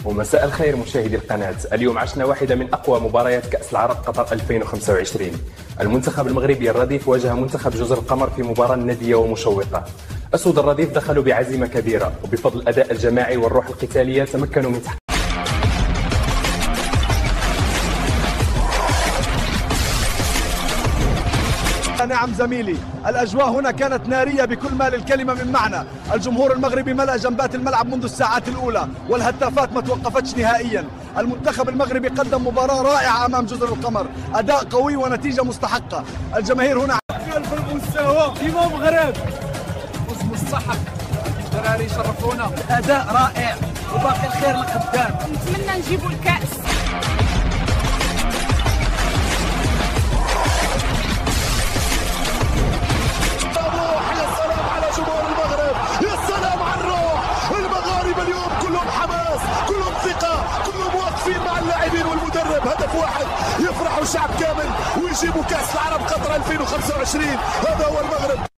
ومساء الخير مشاهدي القناة. اليوم عشنا واحدة من أقوى مباريات كأس العرب قطر 2025. المنتخب المغربي الرديف واجه منتخب جزر القمر في مباراة ندية ومشوقة. أسود الرديف دخلوا بعزيمة كبيرة، وبفضل الأداء الجماعي والروح القتالية تمكنوا من تحقيق نعم زميلي، الأجواء هنا كانت نارية بكل ما للكلمة من معنى. الجمهور المغربي ملأ جنبات الملعب منذ الساعات الأولى، والهتافات ما توقفتش نهائيا. المنتخب المغربي قدم مباراة رائعة أمام جزر القمر، أداء قوي ونتيجة مستحقة. الجماهير هنا خلف المستوى كيما مغرب واسم الصحة. الدراري شرفونا، الأداء رائع وباقي الخير لقدام. نتمنى نجيبوا الكأس. مع اللاعبين والمدرب، هدف واحد يفرحوا الشعب كامل ويجيبوا كأس العرب قطر 2025. هذا هو المغرب.